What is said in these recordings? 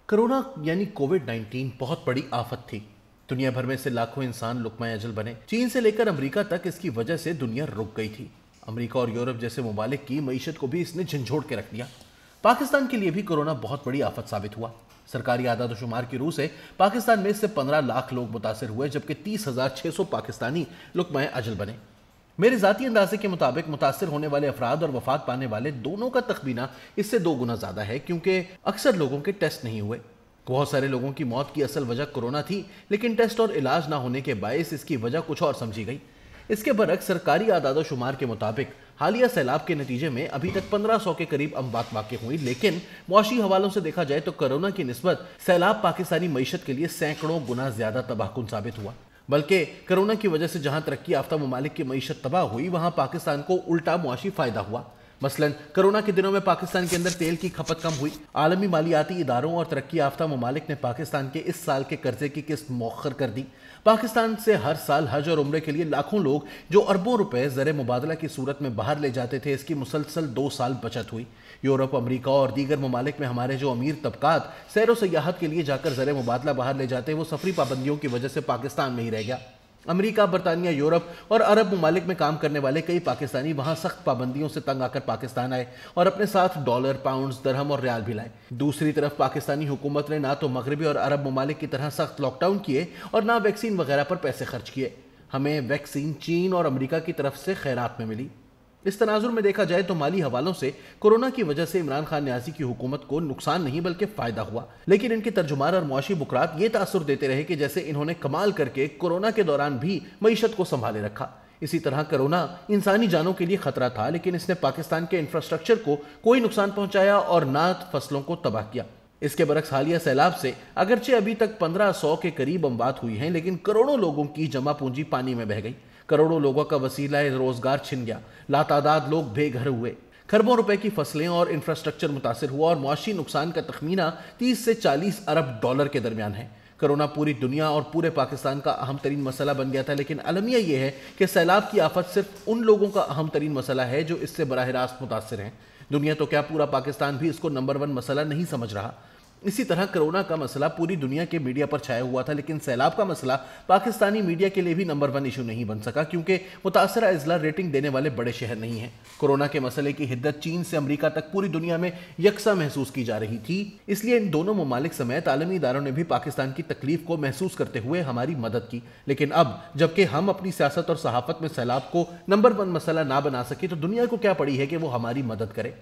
Corona यानी कोविड-19 बहुत बड़ी आफत थी। दुनिया भर में से लाखों इंसान लुकमा अजल बने। चीन से लेकर अमेरिका तक इसकी वजह से दुनिया रुक गई थी। अमेरिका और यूरोप जैसे ममालिक की मईशत को भी इसने झंझोड़ के रख दिया। पाकिस्तान के लिए भी कोरोना बहुत बड़ी आफत साबित हुआ। सरकारी आदाद-ओ-शुमार की रूह से पाकिस्तान में इससे 15 लाख लोग मुतासिर हुए, जबकि 30,600 पाकिस्तानी लुकमा अजल बने। मेरे ज़ाती अंदाजे के मुताबिक मुतासिर होने वाले अफराद और वफात पाने वाले दोनों का तखमीना इससे 2 गुना ज़्यादा है, क्योंकि अक्सर लोगों के टेस्ट नहीं हुए। बहुत सारे लोगों की मौत की असल वजह कोरोना थी, लेकिन टेस्ट और इलाज ना होने के बायस इसकी वजह कुछ और समझी गई। इसके बरक्स सरकारी आदाद-ओ-शुमार के मुताबिक हालिया सैलाब के नतीजे में अभी तक 1500 के करीब अमवात वाक़ई हुई, लेकिन मुआशी हवालों से देखा जाए तो कोरोना की निस्बत सैलाब पाकिस्तानी मईशत के लिए सैकड़ों गुना ज्यादा तबाहकुन साबित हुआ। बल्कि कोरोना की वजह से जहां तरक्की याफ्ता ममालिक की मईशत तबाह हुई, वहां पाकिस्तान को उल्टा मुआशी फायदा हुआ। मसलन कोरोना के दिनों में पाकिस्तान के अंदर तेल की खपत कम हुई। आलमी मालियाती इदारों और तरक्की याफ्ता ममालिक ने पाकिस्तान के इस साल के कर्जे की किस्त मौखर कर दी। पाकिस्तान से हर साल हज और उम्रे के लिए लाखों लोग जो अरबों रुपए ज़र मुबादला की सूरत में बाहर ले जाते थे, इसकी मुसलसल 2 साल बचत हुई। यूरोप, अमरीका और दीगर ममालिक में हमारे जो अमीर तबकात सैर व सयाहत के लिए जाकर ज़र मुबादला बाहर ले जाते, वो सफरी पाबंदियों की वजह से पाकिस्तान में ही रह गया। अमेरिका, बरतानिया, यूरोप और अरब ममालिक में काम करने वाले कई पाकिस्तानी वहां सख्त पाबंदियों से तंग आकर पाकिस्तान आए और अपने साथ डॉलर, पाउंड्स, दरहम और रियाल भी लाए। दूसरी तरफ पाकिस्तानी हुकूमत ने ना तो मगरबी और अरब ममालिक की तरह सख्त लॉकडाउन किए और ना वैक्सीन वगैरह पर पैसे खर्च किए। हमें वैक्सीन चीन और अमेरिका की तरफ से खैरात में मिली। इस तनाजुर में देखा जाए तो माली हवालों से कोरोना की वजह से इमरान खान न्याजी की हुकूमत को नुकसान नहीं बल्कि फायदा हुआ, लेकिन इनके तर्जुमान और मुआशी बुकरात ये तासुर देते रहे कि जैसे इन्होंने कमाल करके कोरोना के दौरान भी मईशत को संभाले रखा। इसी तरह कोरोना इंसानी जानों के लिए खतरा था, लेकिन इसने पाकिस्तान के इंफ्रास्ट्रक्चर को कोई नुकसान पहुंचाया और ना फसलों को तबाह किया। इसके बरक्स हालिया सैलाब से अगरचे अभी तक 1500 के करीब अमवात हुई हैं, लेकिन करोड़ों लोगों की जमा पूंजी पानी में बह गई। करोड़ों लोगों का वसीला रोजगार छिन गया। लातादाद लोग बेघर हुए। खरबों रुपए की फसलें और इंफ्रास्ट्रक्चर मुतासिर हुआ और मुआशी नुकसान का तखमीना 30 से 40 अरब डॉलर के दरमियान है। कोरोना पूरी दुनिया और पूरे पाकिस्तान का अहम तरीन मसला बन गया था, लेकिन अलमिया यह है कि सैलाब की आफत सिर्फ उन लोगों का अहम तरीन मसला है जो इससे बराह रास्त मुतासिर हैं। दुनिया तो क्या, पूरा पाकिस्तान भी इसको नंबर 1 मसला नहीं समझ रहा। इसी तरह कोरोना का मसला पूरी दुनिया के मीडिया पर छाया हुआ था, लेकिन सैलाब का मसला पाकिस्तानी मीडिया के लिए भी नंबर 1 इशू नहीं बन सका, क्योंकि मुतासरा अजला रेटिंग देने वाले बड़े शहर नहीं हैं। कोरोना के मसले की हिद्दत चीन से अमेरिका तक पूरी दुनिया में यकसा महसूस की जा रही थी। इसलिए इन दोनों ममालिक समेत आलमी इदारों ने भी पाकिस्तान की तकलीफ को महसूस करते हुए हमारी मदद की। लेकिन अब जबकि हम अपनी सियासत और सहाफत में सैलाब को नंबर 1 मसला ना बना सके, तो दुनिया को क्या पड़ी है कि वो हमारी मदद करे।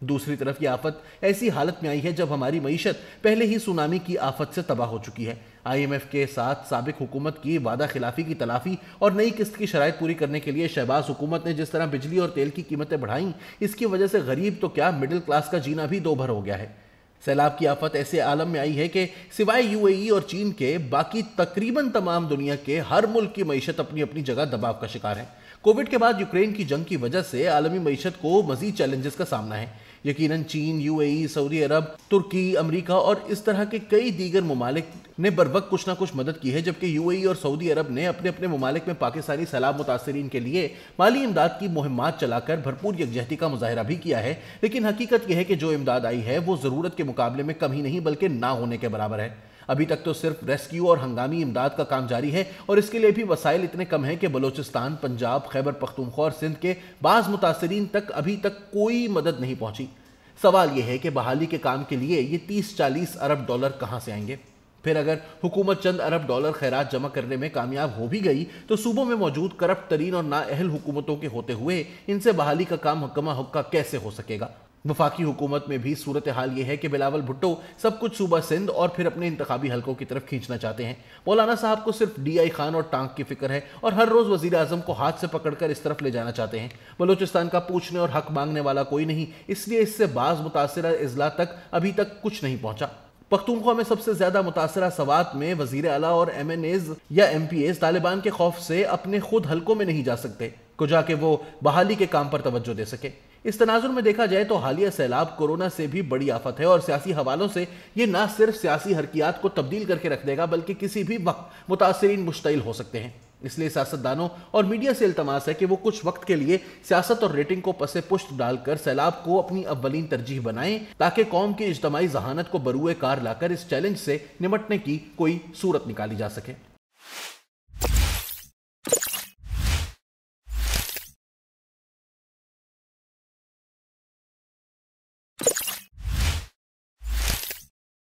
दूसरी तरफ ये आफत ऐसी हालत में आई है जब हमारी मईशत पहले ही सुनामी की आफत से तबाह हो चुकी है। IMF के साथ साबिक हुकूमत की वादा खिलाफी की तलाफी और नई किस्त की शराइत पूरी करने के लिए शहबाज हुकूमत ने जिस तरह बिजली और तेल की कीमतें बढ़ाई, इसकी वजह से गरीब तो क्या, मिडिल क्लास का जीना भी दो भर हो गया है। सैलाब की आफत ऐसे आलम में आई है कि सिवाय UAE और चीन के बाकी तकरीबन तमाम दुनिया के हर मुल्क की मईशत अपनी अपनी जगह दबाव का शिकार है। कोविड के बाद यूक्रेन की जंग की वजह से आलमी मईशत को मजीद चैलेंजेस का सामना है। यकीनन चीन, UAE, सऊदी अरब, तुर्की, अमेरिका और इस तरह के कई दीगर ममालिक ने बरवक्त कुछ ना कुछ मदद की है, जबकि UAE और सऊदी अरब ने अपने अपने ममालिक में पाकिस्तानी सैलाब मुतासरीन के लिए माली इमदाद की मुहिम्मात चलाकर भरपूर यकजहती का मुजाहरा भी किया है। लेकिन हकीकत यह है कि जो इमदाद आई है वो ज़रूरत के मुकाबले में कम ही नहीं बल्कि ना होने के बराबर है। अभी तक तो सिर्फ रेस्क्यू और हंगामी इमदाद का काम जारी है, और इसके लिए भी वसाइल इतने कम हैं कि बलोचिस्तान, पंजाब, खैबर पख्तूनख्वा और सिंध के बाज़ मुतासरीन तक अभी तक कोई मदद नहीं पहुंची। सवाल यह है कि बहाली के काम के लिए ये 30-40 अरब डॉलर कहां से आएंगे। फिर अगर हुकूमत चंद अरब डॉलर खैरात जमा करने में कामयाब हो भी गई, तो सूबों में मौजूद करप्ट तरीन और नाअहल हुकूमतों के होते हुए इनसे बहाली का काम हक्का हुक्का कैसे हो सकेगा। वफाकी हुकूमत में भी सूरत हाल ये है कि बिलावल भुट्टो सब कुछ सूबा सिंध और फिर अपने इंतखाबी हलकों की तरफ खींचना चाहते हैं। मौलाना साहब को सिर्फ DI खान और टांग की फिक्र है और हर रोज वजीर आजम को हाथ से पकड़कर इस तरफ ले जाना चाहते हैं। बलोचिस्तान का पूछने और हक मांगने वाला कोई नहीं, इसलिए इससे बाज मुतासरा अजला तक अभी तक कुछ नहीं पहुंचा। पख्तूनख्वा में सबसे ज्यादा मुतासरा सवात में वजीर आला और MNAs या MPAs तालिबान के खौफ से अपने खुद हलकों में नहीं जा सकते को जाके वो बहाली के काम पर तवज्जो दे सके। इस तनाजुर में देखा जाए तो हालिया सैलाब कोरोना से भी बड़ी आफत है और सियासी हवालों से ये ना सिर्फ सियासी हरकियात को तब्दील करके रख देगा, बल्कि किसी भी वक्त मुतासरीन मुश्तइल हो सकते हैं। اس لیے سیاستدانوں اور میڈیا سے التماس ہے کہ وہ کچھ وقت کے لیے سیاست اور ریٹنگ کو پس پشت ڈال کر سیلاب کو اپنی اولین ترجیح بنائیں تاکہ قوم کی اجتماعی ذہانت کو بروئے کار لا کر اس چیلنج سے نمٹنے کی کوئی صورت نکالی جا سکے۔